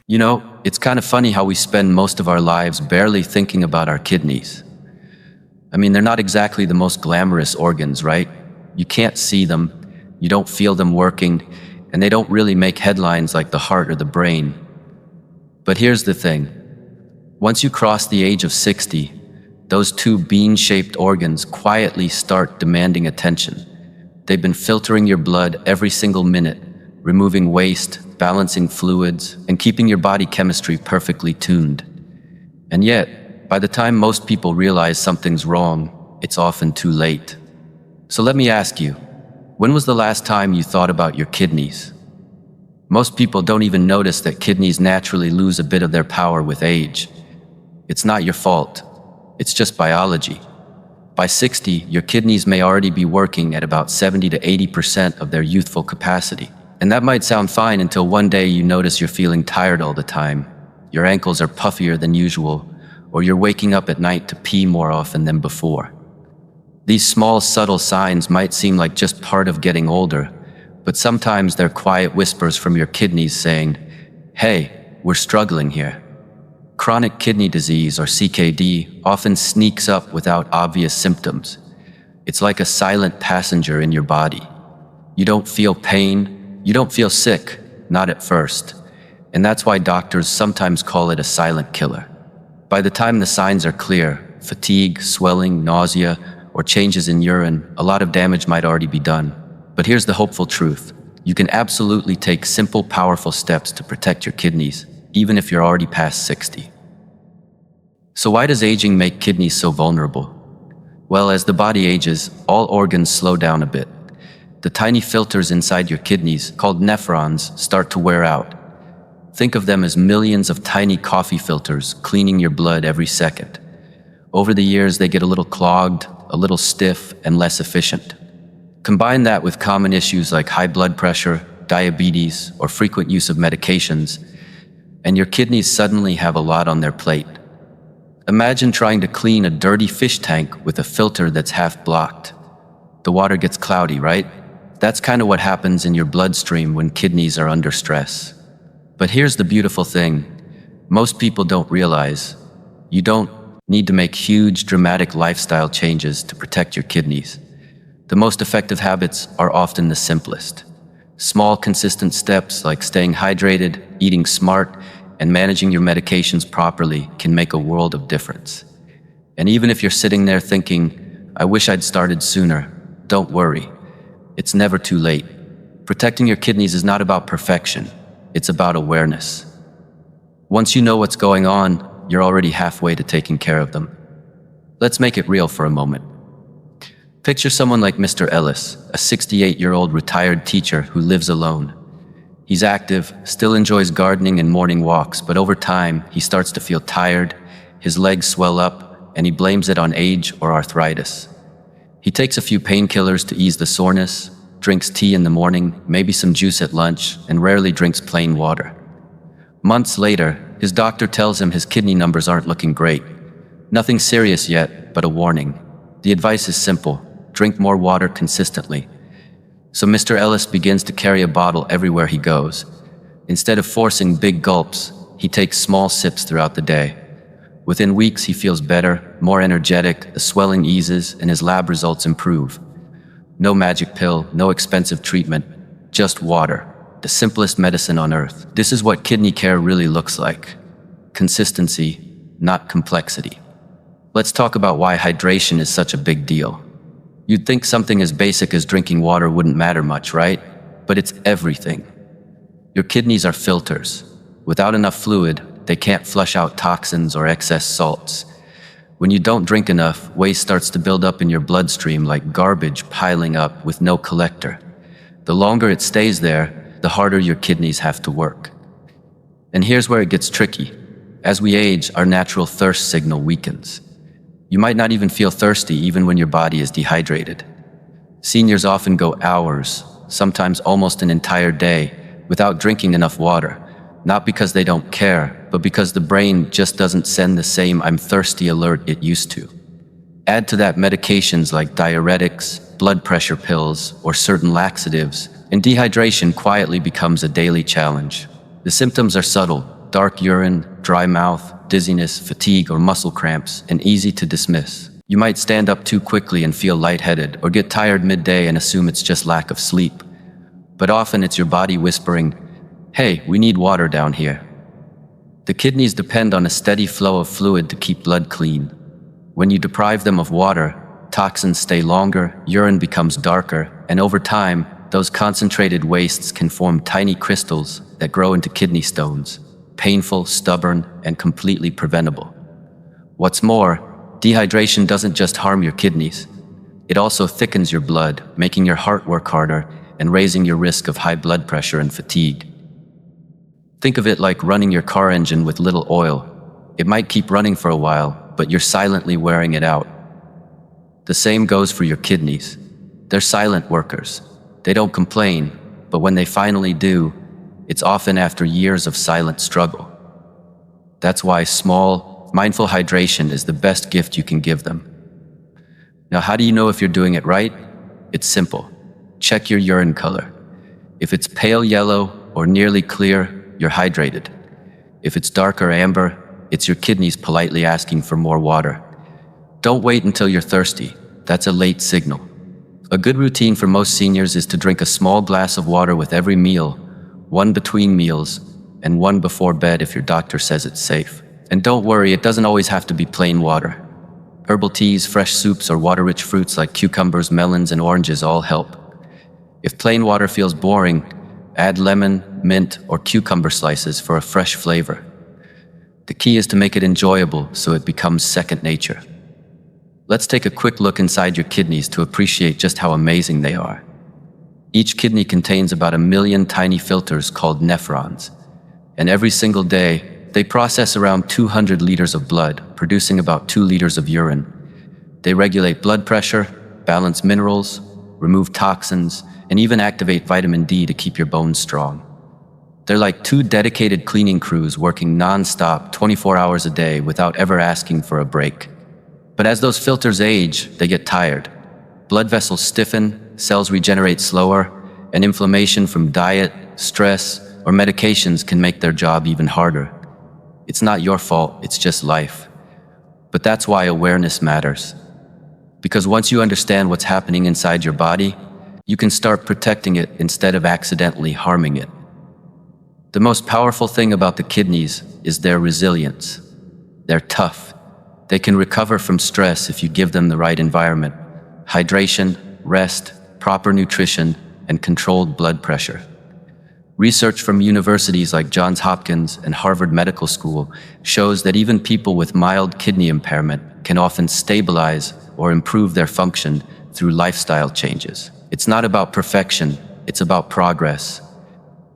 You know, it's kind of funny how we spend most of our lives barely thinking about our kidneys. I mean, they're not exactly the most glamorous organs, right? You can't see them, you don't feel them working, and they don't really make headlines like the heart or the brain. But here's the thing. Once you cross the age of 60, those two bean-shaped organs quietly start demanding attention. They've been filtering your blood every single minute, removing waste, balancing fluids, and keeping your body chemistry perfectly tuned. And yet, by the time most people realize something's wrong, it's often too late. So let me ask you, when was the last time you thought about your kidneys? Most people don't even notice that kidneys naturally lose a bit of their power with age. It's not your fault. It's just biology. By 60, your kidneys may already be working at about 70 to 80% of their youthful capacity. And that might sound fine until one day you notice you're feeling tired all the time. Your ankles are puffier than usual, or you're waking up at night to pee more often than before. These small, subtle signs might seem like just part of getting older, but sometimes they're quiet whispers from your kidneys saying, "Hey, we're struggling here." Chronic kidney disease, or CKD, often sneaks up without obvious symptoms. It's like a silent passenger in your body. You don't feel pain, you don't feel sick, not at first. And that's why doctors sometimes call it a silent killer. By the time the signs are clear, fatigue, swelling, nausea, or changes in urine, a lot of damage might already be done. But here's the hopeful truth. You can absolutely take simple, powerful steps to protect your kidneys, even if you're already past 60. So why does aging make kidneys so vulnerable? Well, as the body ages, all organs slow down a bit. The tiny filters inside your kidneys, called nephrons, start to wear out. Think of them as millions of tiny coffee filters cleaning your blood every second. Over the years, they get a little clogged, a little stiff, and less efficient. Combine that with common issues like high blood pressure, diabetes, or frequent use of medications, and your kidneys suddenly have a lot on their plate. Imagine trying to clean a dirty fish tank with a filter that's half blocked. The water gets cloudy, right? That's kind of what happens in your bloodstream when kidneys are under stress. But here's the beautiful thing. Most people don't realize you don't need to make huge, dramatic lifestyle changes to protect your kidneys. The most effective habits are often the simplest. Small, consistent steps like staying hydrated, eating smart, and managing your medications properly can make a world of difference. And even if you're sitting there thinking, "I wish I'd started sooner," don't worry. It's never too late. Protecting your kidneys is not about perfection. It's about awareness. Once you know what's going on, you're already halfway to taking care of them. Let's make it real for a moment. Picture someone like Mr. Ellis, a 68-year-old retired teacher who lives alone. He's active, still enjoys gardening and morning walks, but over time, he starts to feel tired, his legs swell up, and he blames it on age or arthritis. He takes a few painkillers to ease the soreness, drinks tea in the morning, maybe some juice at lunch, and rarely drinks plain water. Months later, his doctor tells him his kidney numbers aren't looking great. Nothing serious yet, but a warning. The advice is simple: drink more water consistently. So Mr. Ellis begins to carry a bottle everywhere he goes. Instead of forcing big gulps, he takes small sips throughout the day. Within weeks, he feels better, more energetic, the swelling eases, and his lab results improve. No magic pill, no expensive treatment, just water, the simplest medicine on earth. This is what kidney care really looks like. Consistency, not complexity. Let's talk about why hydration is such a big deal. You'd think something as basic as drinking water wouldn't matter much, right? But it's everything. Your kidneys are filters. Without enough fluid, they can't flush out toxins or excess salts. When you don't drink enough, waste starts to build up in your bloodstream like garbage piling up with no collector. The longer it stays there, the harder your kidneys have to work. And here's where it gets tricky. As we age, our natural thirst signal weakens. You might not even feel thirsty even when your body is dehydrated. Seniors often go hours, sometimes almost an entire day, without drinking enough water, not because they don't care, but because the brain just doesn't send the same "I'm thirsty" alert it used to. Add to that medications like diuretics, blood pressure pills, or certain laxatives, and dehydration quietly becomes a daily challenge. The symptoms are subtle, dark urine, dry mouth, dizziness, fatigue, or muscle cramps, and easy to dismiss. You might stand up too quickly and feel lightheaded, or get tired midday and assume it's just lack of sleep. But often it's your body whispering, "Hey, we need water down here." The kidneys depend on a steady flow of fluid to keep blood clean. When you deprive them of water, toxins stay longer, urine becomes darker, and over time, those concentrated wastes can form tiny crystals that grow into kidney stones, painful, stubborn, and completely preventable. What's more, dehydration doesn't just harm your kidneys. It also thickens your blood, making your heart work harder and raising your risk of high blood pressure and fatigue. Think of it like running your car engine with little oil. It might keep running for a while, but you're silently wearing it out. The same goes for your kidneys. They're silent workers. They don't complain, but when they finally do, it's often after years of silent struggle. That's why small, mindful hydration is the best gift you can give them. Now, how do you know if you're doing it right? It's simple. Check your urine color. If it's pale yellow or nearly clear, you're hydrated. If it's dark or amber, it's your kidneys politely asking for more water. Don't wait until you're thirsty. That's a late signal. A good routine for most seniors is to drink a small glass of water with every meal, one between meals, and one before bed if your doctor says it's safe. And don't worry, it doesn't always have to be plain water. Herbal teas, fresh soups, or water-rich fruits like cucumbers, melons, and oranges all help. If plain water feels boring, add lemon, mint, or cucumber slices for a fresh flavor. The key is to make it enjoyable so it becomes second nature. Let's take a quick look inside your kidneys to appreciate just how amazing they are. Each kidney contains about 1 million tiny filters called nephrons, and every single day, they process around 200 liters of blood, producing about 2 liters of urine. They regulate blood pressure, balance minerals, remove toxins, and even activate vitamin D to keep your bones strong. They're like 2 dedicated cleaning crews working non-stop 24 hours a day without ever asking for a break. But as those filters age, they get tired. Blood vessels stiffen, cells regenerate slower, and inflammation from diet, stress, or medications can make their job even harder. It's not your fault, it's just life. But that's why awareness matters. Because once you understand what's happening inside your body, you can start protecting it instead of accidentally harming it. The most powerful thing about the kidneys is their resilience. They're tough. They can recover from stress if you give them the right environment: hydration, rest, proper nutrition, and controlled blood pressure. Research from universities like Johns Hopkins and Harvard Medical School shows that even people with mild kidney impairment can often stabilize or improve their function through lifestyle changes. It's not about perfection, it's about progress.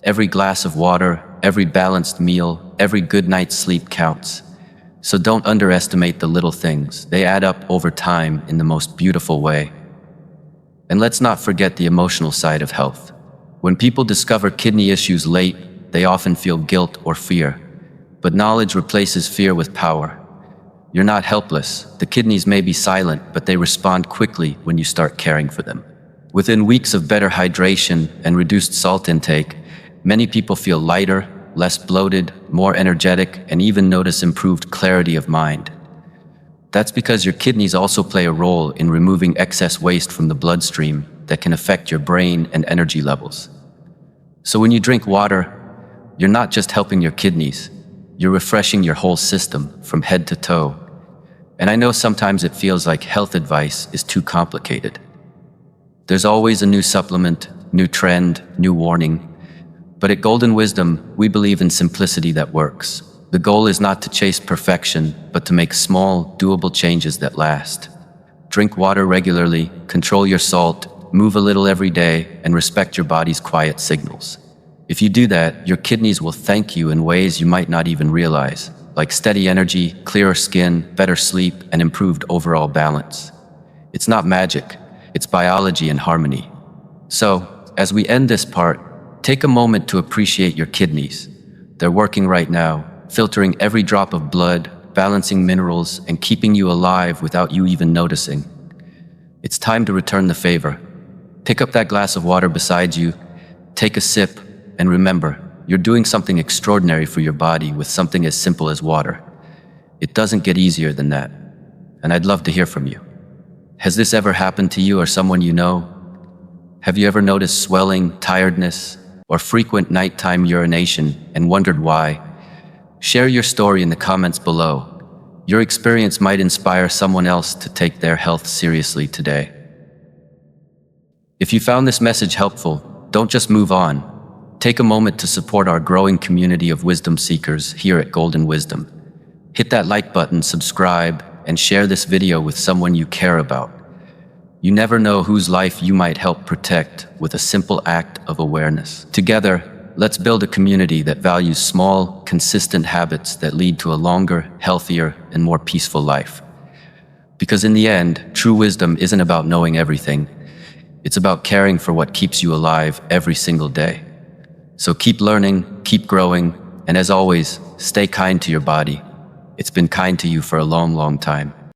Every glass of water, every balanced meal, every good night's sleep counts. So don't underestimate the little things. They add up over time in the most beautiful way. And let's not forget the emotional side of health. When people discover kidney issues late, they often feel guilt or fear. But knowledge replaces fear with power. You're not helpless. The kidneys may be silent, but they respond quickly when you start caring for them. Within weeks of better hydration and reduced salt intake, many people feel lighter, less bloated, more energetic, and even notice improved clarity of mind. That's because your kidneys also play a role in removing excess waste from the bloodstream that can affect your brain and energy levels. So when you drink water, you're not just helping your kidneys, you're refreshing your whole system from head to toe. And I know sometimes it feels like health advice is too complicated. There's always a new supplement, new trend, new warning. But at Golden Wisdom, we believe in simplicity that works. The goal is not to chase perfection, but to make small, doable changes that last. Drink water regularly, control your salt, move a little every day, and respect your body's quiet signals. If you do that, your kidneys will thank you in ways you might not even realize, like steady energy, clearer skin, better sleep, and improved overall balance. It's not magic, it's biology and harmony. So, as we end this part, take a moment to appreciate your kidneys. They're working right now, filtering every drop of blood, balancing minerals, and keeping you alive without you even noticing. It's time to return the favor. Pick up that glass of water beside you, take a sip, and remember, You're doing something extraordinary for your body with something as simple as water. It doesn't get easier than that. And I'd love to hear from you. Has this ever happened to you or someone you know? Have you ever noticed swelling, tiredness, or frequent nighttime urination and wondered why? Share your story in the comments below. Your experience might inspire someone else to take their health seriously today. If you found this message helpful, don't just move on. Take a moment to support our growing community of wisdom seekers here at Golden Wisdom. Hit that like button, subscribe, and share this video with someone you care about. You never know whose life you might help protect with a simple act of awareness. Together, let's build a community that values small, consistent habits that lead to a longer, healthier, and more peaceful life. Because in the end, true wisdom isn't about knowing everything. It's about caring for what keeps you alive every single day. So keep learning, keep growing, and as always, stay kind to your body. It's been kind to you for a long, long time.